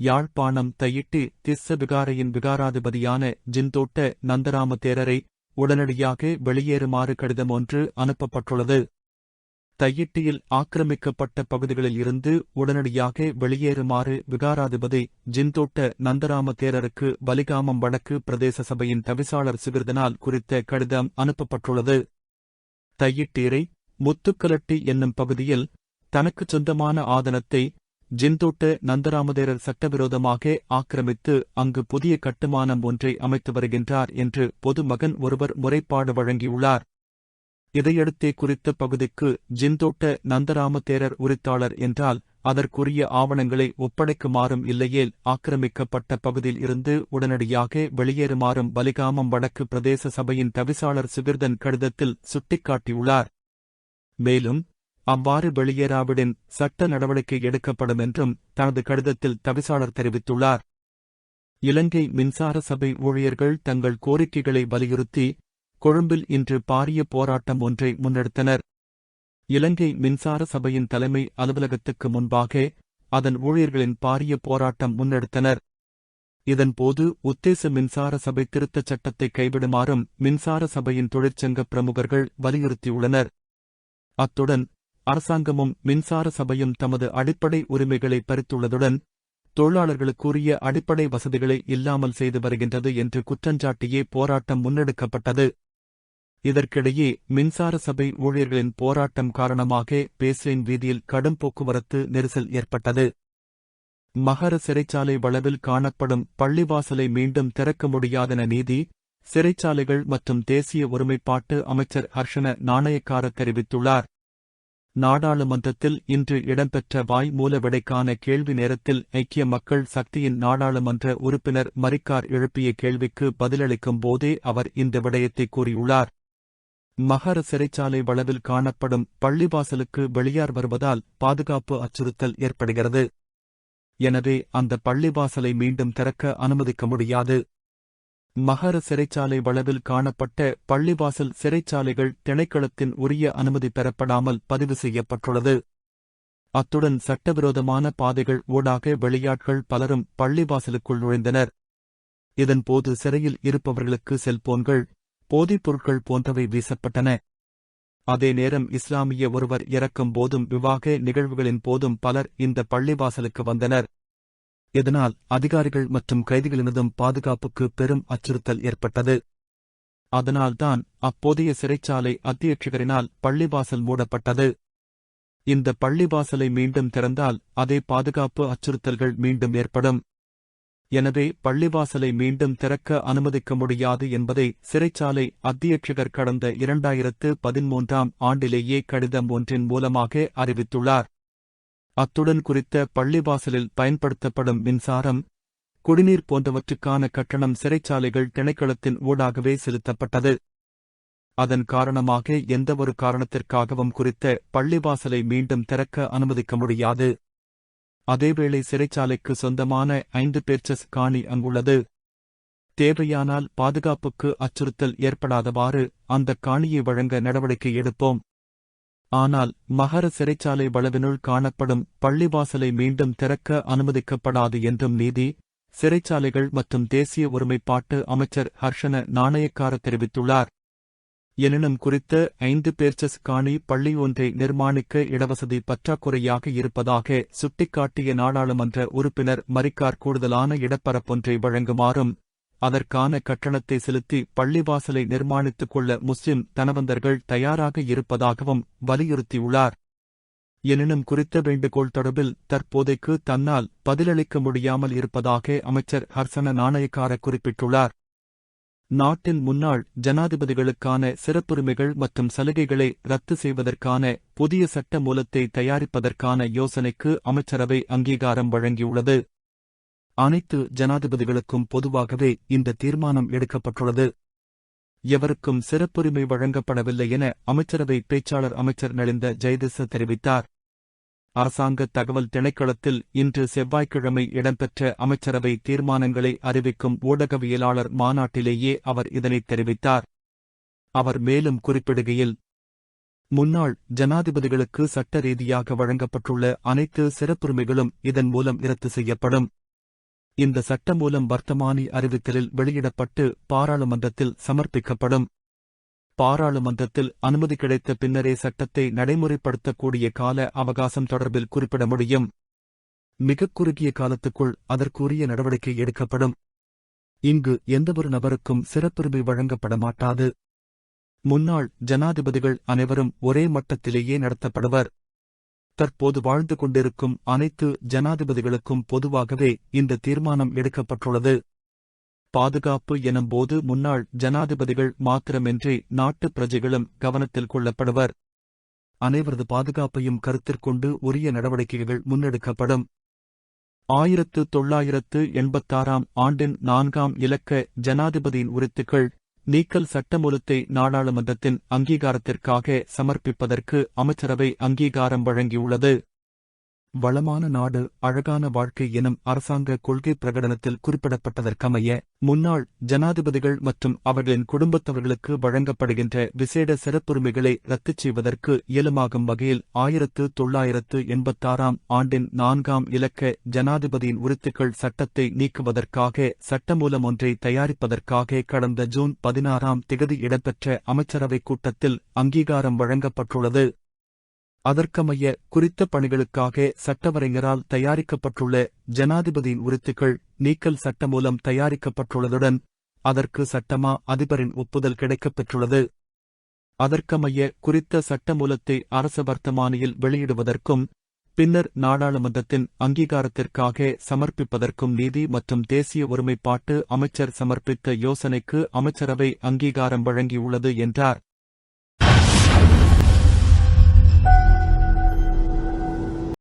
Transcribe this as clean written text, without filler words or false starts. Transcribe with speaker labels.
Speaker 1: யாழ்ப்பாணம் தையிட்டி திஸ்ஸ விகாரையின் விகாராதிபதியான ஜின்தோட்ட நந்தராம தேரரை உடனடியாக வெளியேறுமாறு கடிதம் ஒன்று அனுப்பப்பட்டுள்ளது. தையிட்டியில் ஆக்கிரமிக்கப்பட்ட பகுதிகளில் இருந்து உடனடியாக வெளியேறுமாறு விகாராதிபதி ஜின்தோட்ட நந்தராம தேரருக்கு வலிகாமம் வடக்கு பிரதேச சபையின் தவிசாளர் சுகிர்தனால் குறித்த கடிதம் அனுப்பப்பட்டுள்ளது. தையிட்டீரை முத்துக்கலட்டி என்னும் பகுதியில் தனக்குச் சொந்தமான ஆதனத்தை ஜின்தோட்ட நந்தராமதேரர் சட்டவிரோதமாக ஆக்கிரமித்து அங்கு புதிய கட்டுமானம் ஒன்றை அமைத்து வருகின்றார் என்று பொதுமகன் ஒருவர் முறைப்பாடு வழங்கியுள்ளார். இதையடுத்தே குறித்த பகுதிக்கு ஜின்தோட்ட நந்தராம தேரர் உரித்தாளர் என்றால் அதற்குரிய ஆவணங்களை ஒப்படைக்குமாறும் இல்லையேல் ஆக்கிரமிக்கப்பட்ட பகுதியில் இருந்து உடனடியாக வெளியேறுமாறும் வலிகாமம் வடக்கு பிரதேச சபையின் தவிசாளர் சுகிர்தன் கடிதத்தில் சுட்டிக்காட்டியுள்ளார். மேலும் அவ்வாறு வெளியேறாவிடின் சட்ட நடவடிக்கை எடுக்கப்படும் என்றும் தனது கடிதத்தில் தவிசாளர் தெரிவித்துள்ளார். இலங்கை மின்சார சபை ஊழியர்கள் தங்கள் கோரிக்கைகளை வலியுறுத்தி கொழும்பில் இன்று பாரிய போராட்டம் ஒன்றை முன்னெடுத்தனர். இலங்கை மின்சார சபையின் தலைமை அலுவலகத்துக்கு முன்பாக அதன் ஊழியர்களின் பாரிய போராட்டம் முன்னெடுத்தனர். இதன்போது உத்தேச மின்சார சபை திருத்தச் சட்டத்தை கைவிடுமாறும் மின்சார சபையின் தொழிற்சங்க பிரமுகர்கள் வலியுறுத்தியுள்ளனர். அத்துடன் அரசாங்கமும் மின்சார சபையும் தமது அடிப்படை உரிமைகளை பறித்துள்ளதுடன் தொழிலாளர்களுக்குரிய அடிப்படை வசதிகளை இல்லாமல் செய்து வருகின்றது என்று குற்றஞ்சாட்டியே போராட்டம் முன்னெடுக்கப்பட்டது. இதற்கிடையே மின்சார சபை ஊழியர்களின் போராட்டம் காரணமாக பேஸ்லைன் வீதியில் கடும் போக்குவரத்து நெரிசல் ஏற்பட்டது. மகர சிறைச்சாலை வளவில் காணப்படும் பள்ளிவாசலை மீண்டும் திறக்க முடியாதென நீதி, சிறைச்சாலைகள் மற்றும் தேசிய ஒருமைப்பாட்டு அமைச்சர் ஹர்ஷன நாணயக்கார தெரிவித்துள்ளார். நாடாளுமன்றத்தில் இன்று இடம்பெற்ற வாய்மூல விடைக்கான கேள்வி நேரத்தில் ஐக்கிய மக்கள் சக்தியின் நாடாளுமன்ற உறுப்பினர் மரிக்கார் எழுப்பிய கேள்விக்கு பதிலளிக்கும் போதே அவர் இந்த விடயத்தை கூறியுள்ளார். மகர சிறைச்சாலை வளவில் காணப்படும் பள்ளிவாசலுக்கு வெளியார் வருவதால் பாதுகாப்பு அச்சுறுத்தல் ஏற்படுகிறது. எனவே அந்த பள்ளிவாசலை மீண்டும் திறக்க அனுமதிக்க முடியாது. மகர சிறைச்சாலை வளவில் காணப்பட்ட பள்ளிவாசல் சிறைச்சாலைகள் திணைக்களத்தின் உரிய அனுமதி பெறப்படாமல் பதிவு செய்யப்பட்டுள்ளது. அத்துடன் சட்டவிரோதமான பாதைகள் ஊடாக வெளியாட்கள் பலரும் பள்ளிவாசலுக்குள் நுழைந்தனர். இதன்போது சிறையில் இருப்பவர்களுக்கு செல்போன்கள், போதைப் பொருட்கள் போன்றவை வீசப்பட்டன. அதே நேரம் இஸ்லாமிய ஒருவர் இறக்கும் போதும் விவாக நிகழ்வுகளின் போதும் பலர் இந்த பள்ளிவாசலுக்கு வந்தனர். இதனால் அதிகாரிகள் மற்றும் கைதிகளினதும் பாதுகாப்புக்கு பெரும் அச்சுறுத்தல் ஏற்பட்டது. அதனால்தான் அப்போதைய சிறைச்சாலை அத்தியட்சகரினால் பள்ளிவாசல் மூடப்பட்டது. இந்த பள்ளிவாசலை மீண்டும் திறந்தால் அதே பாதுகாப்பு அச்சுறுத்தல்கள் மீண்டும் ஏற்படும். எனவே பள்ளிவாசலை மீண்டும் திறக்க அனுமதிக்க முடியாது என்பதை சிறைச்சாலை அத்தியட்சகர் கடந்த 2013ஆம் ஆண்டிலேயே கடிதம் ஒன்றின் மூலமாக அறிவித்துள்ளார். அத்துடன் குறித்த பள்ளிவாசலில் பயன்படுத்தப்படும் மின்சாரம், குடிநீர் போன்றவற்றுக்கான கட்டணம் சிறைச்சாலைகள் திணைக்களத்தின் ஊடாகவே செலுத்தப்பட்டது. அதன் காரணமாக எந்தவொரு காரணத்திற்காகவும் குறித்த பள்ளிவாசலை மீண்டும் திறக்க அனுமதிக்க முடியாது. அதேவேளை சிறைச்சாலைக்கு சொந்தமான 5 பேர்ச்சஸ் காணி அங்குள்ளது. தேவையானால் பாதுகாப்புக்கு அச்சுறுத்தல் ஏற்படாதவாறு அந்த காணியை வழங்க நடவடிக்கை எடுப்போம். ஆனால் மகர சிறைச்சாலை வளவினுள் காணப்படும் பள்ளிவாசலை மீண்டும் திறக்க அனுமதிக்கப்படாது என்றும் நீதி, சிறைச்சாலைகள் மற்றும் தேசிய ஒருமைப்பாட்டு அமைச்சர் ஹர்ஷன நாணயக்கார தெரிவித்துள்ளார். எனினும் குறித்த 5 பேர்ச்சஸ் காணி பள்ளி ஒன்றை நிர்மாணிக்க இடவசதி பற்றாக்குறையாக இருப்பதாக சுட்டிக்காட்டிய நாடாளுமன்ற உறுப்பினர் மரிக்கார் கூடுதலான இடப்பரப்பொன்றை வழங்குமாறும் அதற்கான கட்டணத்தை செலுத்தி பள்ளிவாசலை நிர்மாணித்துக் கொள்ள முஸ்லிம் தனவந்தர்கள் தயாராக இருப்பதாகவும் வலியுறுத்தியுள்ளார். எனினும் குறித்த வேண்டுகோள் தொடர்பில் தற்போதைக்கு தன்னால் பதிலளிக்க முடியாமல் இருப்பதாக அமைச்சர் ஹர்ஷன நாணயக்கார குறிப்பிட்டுள்ளார். நாட்டின் முன்னாள் ஜனாதிபதிகளுக்கான சிறப்புரிமைகள் மற்றும் சலுகைகளை ரத்து செய்வதற்கான புதிய சட்ட மூலத்தை தயாரிப்பதற்கான யோசனைக்கு அமைச்சரவை அங்கீகாரம் வழங்கியுள்ளது. அனைத்து ஜனாதிபதிகளுக்கும் பொதுவாகவே இந்த தீர்மானம் எடுக்கப்பட்டுள்ளது. எவருக்கும் சிறப்புரிமை வழங்கப்படவில்லை என அமைச்சரவை பேச்சாளர் அமைச்சர் நலிந்த ஜெயதிச தெரிவித்தார். அரசாங்க தகவல் திணைக்களத்தில் இன்று செவ்வாய்க்கிழமை இடம்பெற்ற அமைச்சரவை தீர்மானங்களை அறிவிக்கும் ஊடகவியலாளர் மாநாட்டிலேயே அவர் இதனைத் தெரிவித்தார். அவர் மேலும் குறிப்பிடுகையில், முன்னாள் ஜனாதிபதிகளுக்கு சட்ட ரீதியாக வழங்கப்பட்டுள்ள அனைத்து சிறப்புரிமைகளும் இதன் மூலம் இரத்து செய்யப்படும். இந்த சட்டமூலம் வர்த்தமானி அறிவித்தலில் வெளியிடப்பட்டு பாராளுமன்றத்தில் சமர்ப்பிக்கப்படும். பாராளுமன்றத்தில் அனுமதி கிடைத்த பின்னரே சட்டத்தை நடைமுறைப்படுத்தக்கூடிய கால அவகாசம் தொடர்பில் குறிப்பிட முடியும். மிகக் குறுகிய காலத்துக்குள் அதற்குரிய நடவடிக்கை எடுக்கப்படும். இங்கு எந்தவொரு நபருக்கும் சிறப்புரிமை வழங்கப்பட மாட்டாது. முன்னாள் ஜனாதிபதிகள் அனைவரும் ஒரே மட்டத்திலேயே நடத்தப்படுவர். தற்போது வாழ்ந்து கொண்டிருக்கும் அனைத்து ஜனாதிபதிகளுக்கும் பொதுவாகவே இந்த தீர்மானம் எடுக்கப்பட்டுள்ளது. பாதுகாப்பு எனும்போது முன்னாள் ஜனாதிபதிகள் மாத்திரமின்றி நாட்டு பிரஜைகளும் கவனத்தில் கொள்ளப்படுவர். அனைவரது பாதுகாப்பையும் கருத்திற்கொண்டு உரிய நடவடிக்கைகள் முன்னெடுக்கப்படும். 1986 ஆண்டின் 4ஆம் இலக்க ஜனாதிபதியின் உரித்துக்கள் நீக்கல் சட்டமூலத்தை நாடாளுமன்றத்தின் அங்கீகாரத்திற்காக சமர்ப்பிப்பதற்கு அமைச்சரவை அங்கீகாரம் வழங்கியுள்ளது. வளமான நாடு அழகான வாழ்க்கை எனும் அரசாங்க கொள்கை பிரகடனத்தில் குறிப்பிடப்பட்டதற்கமைய முன்னாள் ஜனாதிபதிகள் மற்றும் அவர்களின் குடும்பத்தவர்களுக்கு வழங்கப்படுகின்ற விசேட சிறப்புரிமைகளை ரத்துச் செய்வதற்கு இயலுமாகும் வகையில் 1986 ஆண்டின் 4ஆம் இலக்க ஜனாதிபதியின் உரித்துக்கள் சட்டத்தை நீக்குவதற்காக சட்டமூலம் ஒன்றை தயாரிப்பதற்காக கடந்த ஜூன் 16 இடம்பெற்ற அமைச்சரவைக் கூட்டத்தில் அங்கீகாரம் வழங்கப்பட்டுள்ளது. அதற்கமைய குறித்த பணிகளுக்காக சட்டவரைஞரால் தயாரிக்கப்பட்டுள்ள ஜனாதிபதியின் உரித்துக்கள் நீக்கல் சட்டமூலம் தயாரிக்கப்பட்டுள்ளதுடன் அதற்கு சட்டமா அதிபரின் ஒப்புதல் கிடைக்கப்பெற்றுள்ளது. அதற்கமைய குறித்த சட்டமூலத்தை அரச வர்த்தமானியில் வெளியிடுவதற்கும் பின்னர் நாடாளுமன்றத்தின் அங்கீகாரத்திற்காக சமர்ப்பிப்பதற்கும் நீதி மற்றும் தேசிய ஒருமைப்பாட்டு அமைச்சர் சமர்ப்பித்த யோசனைக்கு அமைச்சரவை அங்கீகாரம் வழங்கியுள்ளது என்றார்.